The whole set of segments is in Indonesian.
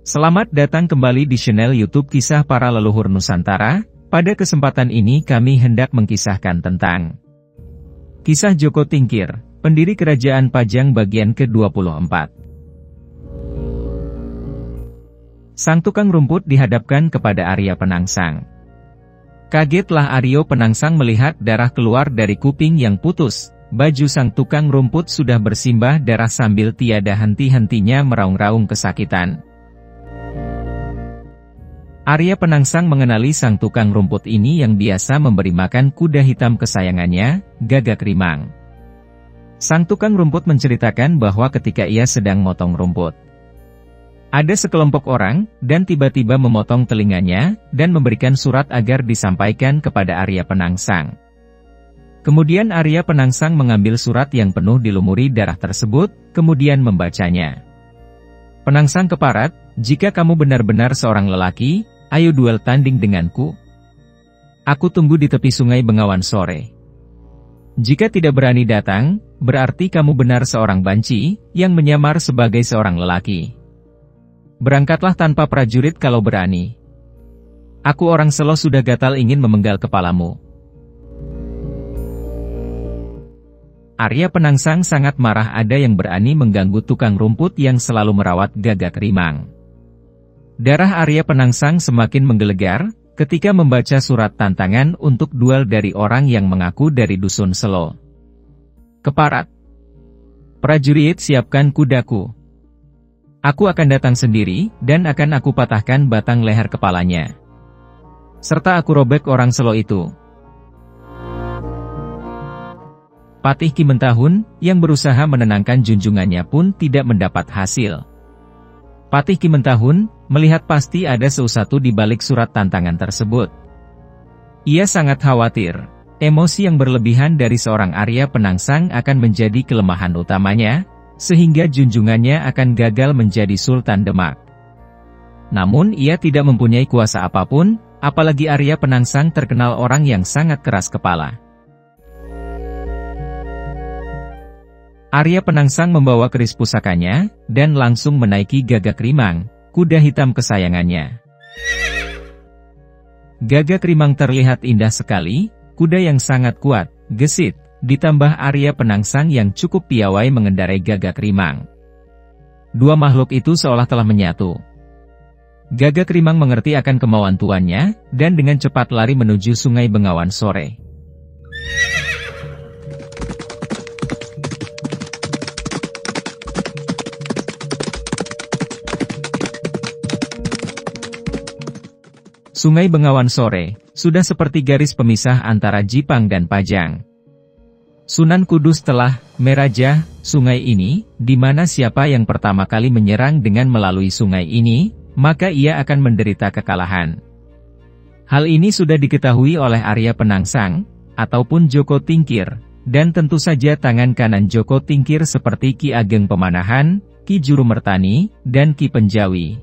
Selamat datang kembali di channel YouTube Kisah Para Leluhur Nusantara. Pada kesempatan ini kami hendak mengkisahkan tentang kisah Joko Tingkir, pendiri Kerajaan Pajang bagian ke-24. Sang tukang rumput dihadapkan kepada Arya Penangsang. Kagetlah Arya Penangsang melihat darah keluar dari kuping yang putus. Baju sang tukang rumput sudah bersimbah darah sambil tiada henti-hentinya meraung-raung kesakitan. Arya Penangsang mengenali sang tukang rumput ini yang biasa memberi makan kuda hitam kesayangannya, Gagak Rimang. Sang tukang rumput menceritakan bahwa ketika ia sedang motong rumput, ada sekelompok orang, dan tiba-tiba memotong telinganya, dan memberikan surat agar disampaikan kepada Arya Penangsang. Kemudian Arya Penangsang mengambil surat yang penuh dilumuri darah tersebut, kemudian membacanya. Penangsang keparat, jika kamu benar-benar seorang lelaki, ayo duel tanding denganku. Aku tunggu di tepi sungai Bengawan sore. Jika tidak berani datang, berarti kamu benar seorang banci, yang menyamar sebagai seorang lelaki. Berangkatlah tanpa prajurit kalau berani. Aku orang Selo sudah gatal ingin memenggal kepalamu. Arya Penangsang sangat marah ada yang berani mengganggu tukang rumput yang selalu merawat Gagak Rimang. Darah Arya Penangsang semakin menggelegar, ketika membaca surat tantangan untuk duel dari orang yang mengaku dari Dusun Selo. Keparat. Prajurit, siapkan kudaku. Aku akan datang sendiri, dan akan aku patahkan batang leher kepalanya. Serta aku robek orang Selo itu. Patih Ki Mentahun, yang berusaha menenangkan junjungannya pun tidak mendapat hasil. Patih Ki Mentahun melihat pasti ada sesuatu di balik surat tantangan tersebut. Ia sangat khawatir, emosi yang berlebihan dari seorang Arya Penangsang akan menjadi kelemahan utamanya, sehingga junjungannya akan gagal menjadi Sultan Demak. Namun ia tidak mempunyai kuasa apapun, apalagi Arya Penangsang terkenal orang yang sangat keras kepala. Arya Penangsang membawa keris pusakanya, dan langsung menaiki Gagak Rimang, kuda hitam kesayangannya. Gagak Rimang terlihat indah sekali, kuda yang sangat kuat, gesit, ditambah Arya Penangsang yang cukup piawai mengendarai Gagak Rimang. Dua makhluk itu seolah telah menyatu. Gagak Rimang mengerti akan kemauan tuannya, dan dengan cepat lari menuju sungai Bengawan sore. Sungai Bengawan sore, sudah seperti garis pemisah antara Jipang dan Pajang. Sunan Kudus telah merajah sungai ini, di mana siapa yang pertama kali menyerang dengan melalui sungai ini, maka ia akan menderita kekalahan. Hal ini sudah diketahui oleh Arya Penangsang, ataupun Joko Tingkir, dan tentu saja tangan kanan Joko Tingkir seperti Ki Ageng Pemanahan, Ki Juru Mertani, dan Ki Penjawi.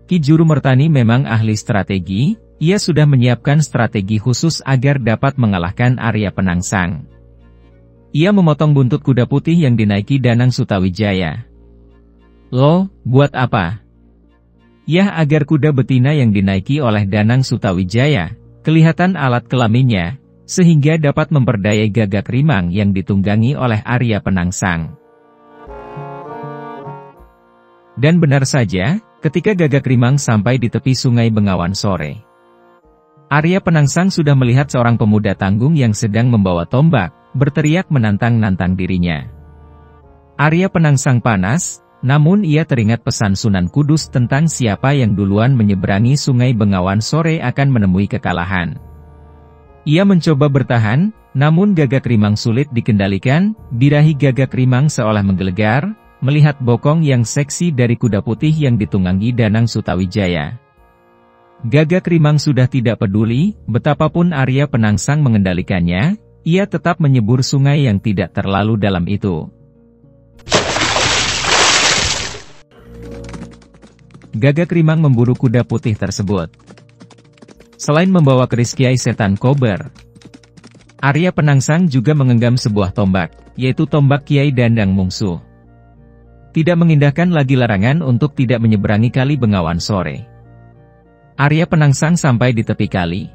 Ki Juru Mertani memang ahli strategi, ia sudah menyiapkan strategi khusus agar dapat mengalahkan Arya Penangsang. Ia memotong buntut kuda putih yang dinaiki Danang Sutawijaya. Loh, buat apa? Yah, agar kuda betina yang dinaiki oleh Danang Sutawijaya, kelihatan alat kelaminnya, sehingga dapat memperdayai Gagak Rimang yang ditunggangi oleh Arya Penangsang. Dan benar saja, ketika Gagak Rimang sampai di tepi sungai Bengawan sore, Arya Penangsang sudah melihat seorang pemuda tanggung yang sedang membawa tombak, berteriak menantang-nantang dirinya. Arya Penangsang panas, namun ia teringat pesan Sunan Kudus tentang siapa yang duluan menyeberangi sungai Bengawan sore akan menemui kekalahan. Ia mencoba bertahan, namun Gagak Rimang sulit dikendalikan, birahi Gagak Rimang seolah menggelegar, melihat bokong yang seksi dari kuda putih yang ditunggangi Danang Sutawijaya. Gagak Rimang sudah tidak peduli, betapapun Arya Penangsang mengendalikannya, ia tetap menyebur sungai yang tidak terlalu dalam itu. Gagak Rimang memburu kuda putih tersebut. Selain membawa keris Kiai Setan Kober, Arya Penangsang juga mengenggam sebuah tombak, yaitu tombak Kiai Dandang Mungsuh. tidak mengindahkan lagi larangan untuk tidak menyeberangi Kali Bengawan sore. Arya Penangsang sampai di tepi kali.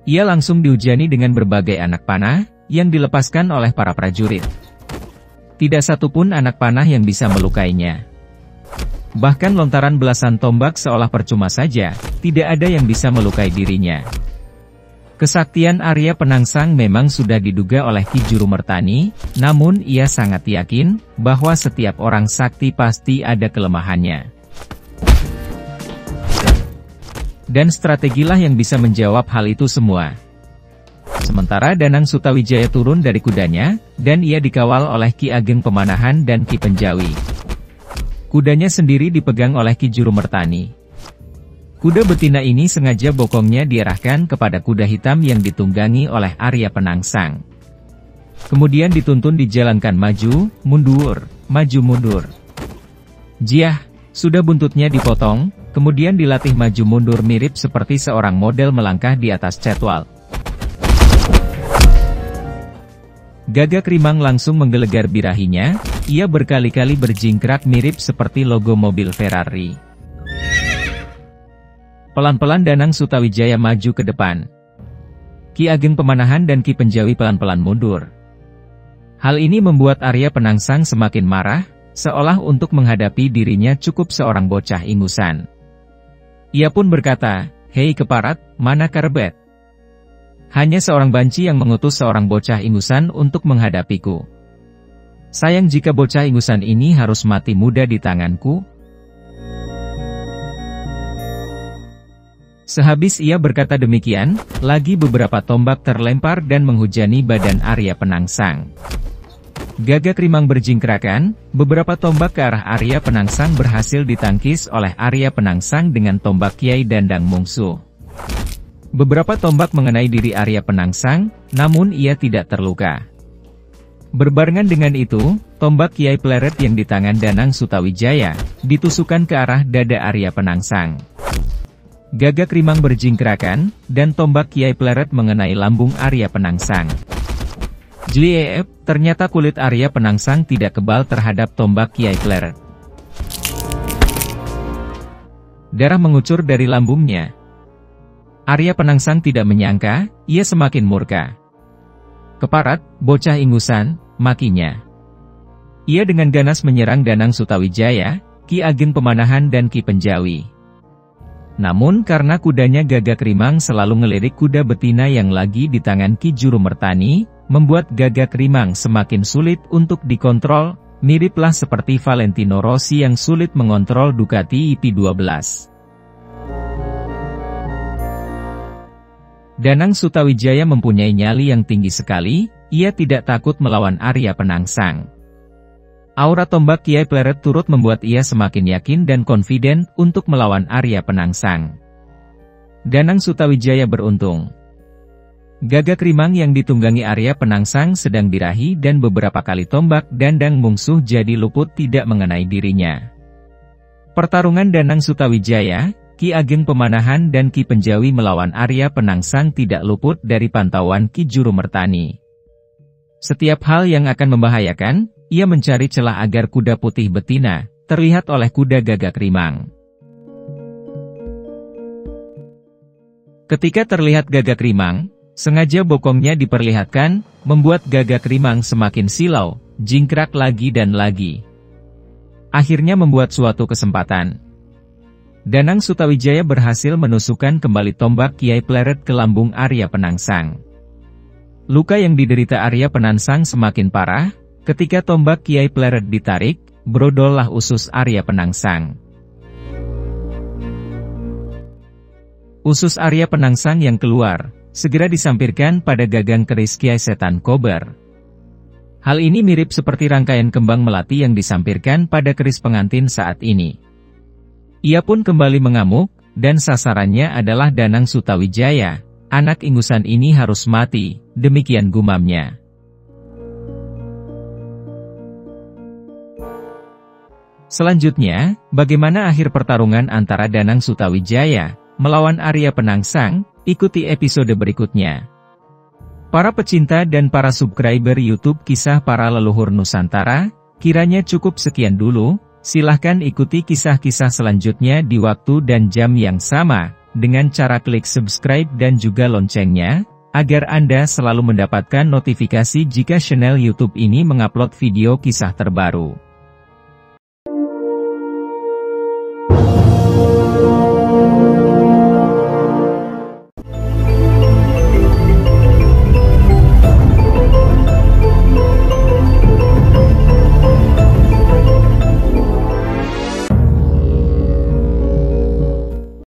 Ia langsung dihujani dengan berbagai anak panah, yang dilepaskan oleh para prajurit. Tidak satupun anak panah yang bisa melukainya. Bahkan lontaran belasan tombak seolah percuma saja, tidak ada yang bisa melukai dirinya. Kesaktian Arya Penangsang memang sudah diduga oleh Ki Jurumertani, namun ia sangat yakin bahwa setiap orang sakti pasti ada kelemahannya. Dan strategilah yang bisa menjawab hal itu semua. Sementara Danang Sutawijaya turun dari kudanya, dan ia dikawal oleh Ki Ageng Pemanahan dan Ki Penjawi. Kudanya sendiri dipegang oleh Ki Jurumertani. Kuda betina ini sengaja bokongnya diarahkan kepada kuda hitam yang ditunggangi oleh Arya Penangsang. Kemudian dituntun dijalankan maju, mundur, maju mundur. Jiah, sudah buntutnya dipotong, kemudian dilatih maju mundur mirip seperti seorang model melangkah di atas catwalk. Gagak Rimang langsung menggelegar birahinya, ia berkali-kali berjingkrak mirip seperti logo mobil Ferrari. Pelan-pelan Danang Sutawijaya maju ke depan. Ki Ageng Pemanahan dan Ki Penjawi pelan-pelan mundur. Hal ini membuat Arya Penangsang semakin marah, seolah untuk menghadapi dirinya cukup seorang bocah ingusan. Ia pun berkata, "Hei keparat, mana Karbet? Hanya seorang banci yang mengutus seorang bocah ingusan untuk menghadapiku. Sayang jika bocah ingusan ini harus mati muda di tanganku." Sehabis ia berkata demikian, lagi beberapa tombak terlempar dan menghujani badan Arya Penangsang. Gagak Rimang berjingkrakan, beberapa tombak ke arah Arya Penangsang berhasil ditangkis oleh Arya Penangsang dengan tombak Kiai Dandang Mungsu. Beberapa tombak mengenai diri Arya Penangsang, namun ia tidak terluka. Berbarengan dengan itu, tombak Kiai Pleret yang di tangan Danang Sutawijaya, ditusukkan ke arah dada Arya Penangsang. Gagak Rimang berjingkrakan, dan tombak Kiai Pleret mengenai lambung Arya Penangsang. Jliep, ternyata kulit Arya Penangsang tidak kebal terhadap tombak Kiai Pleret. Darah mengucur dari lambungnya. Arya Penangsang tidak menyangka, ia semakin murka. "Keparat, bocah ingusan," makinya. Ia dengan ganas menyerang Danang Sutawijaya, Ki Ageng Pemanahan dan Ki Penjawi. Namun karena kudanya Gagak Rimang selalu ngelirik kuda betina yang lagi di tangan Ki Jurumertani, membuat Gagak Rimang semakin sulit untuk dikontrol, miriplah seperti Valentino Rossi yang sulit mengontrol Ducati IP12. Danang Sutawijaya mempunyai nyali yang tinggi sekali, ia tidak takut melawan Arya Penangsang. Aura tombak Kiai Pleret turut membuat ia semakin yakin dan confident untuk melawan Arya Penangsang. Danang Sutawijaya beruntung. Gagak Rimang yang ditunggangi Arya Penangsang sedang birahi dan beberapa kali tombak Dandang Mungsuh jadi luput tidak mengenai dirinya. Pertarungan Danang Sutawijaya, Ki Ageng Pemanahan dan Ki Penjawi melawan Arya Penangsang tidak luput dari pantauan Ki Jurumertani. Setiap hal yang akan membahayakan, ia mencari celah agar kuda putih betina terlihat oleh kuda Gagak Rimang. Ketika terlihat Gagak Rimang, sengaja bokongnya diperlihatkan, membuat Gagak Rimang semakin silau, jingkrak lagi dan lagi. Akhirnya membuat suatu kesempatan. Danang Sutawijaya berhasil menusukkan kembali tombak Kiai Pleret ke lambung Arya Penangsang. Luka yang diderita Arya Penangsang semakin parah. Ketika tombak Kiai Pleret ditarik, brodollah usus Arya Penangsang. Usus Arya Penangsang yang keluar, segera disampirkan pada gagang keris Kiai Setan Kober. Hal ini mirip seperti rangkaian kembang melati yang disampirkan pada keris pengantin saat ini. Ia pun kembali mengamuk, dan sasarannya adalah Danang Sutawijaya. Anak ingusan ini harus mati, demikian gumamnya. Selanjutnya, bagaimana akhir pertarungan antara Danang Sutawijaya melawan Arya Penangsang? Ikuti episode berikutnya. Para pecinta dan para subscriber YouTube Kisah Para Leluhur Nusantara, Kiranya cukup sekian dulu, silahkan ikuti kisah-kisah selanjutnya di waktu dan jam yang sama, dengan cara klik subscribe dan juga loncengnya, agar Anda selalu mendapatkan notifikasi jika channel YouTube ini mengupload video kisah terbaru.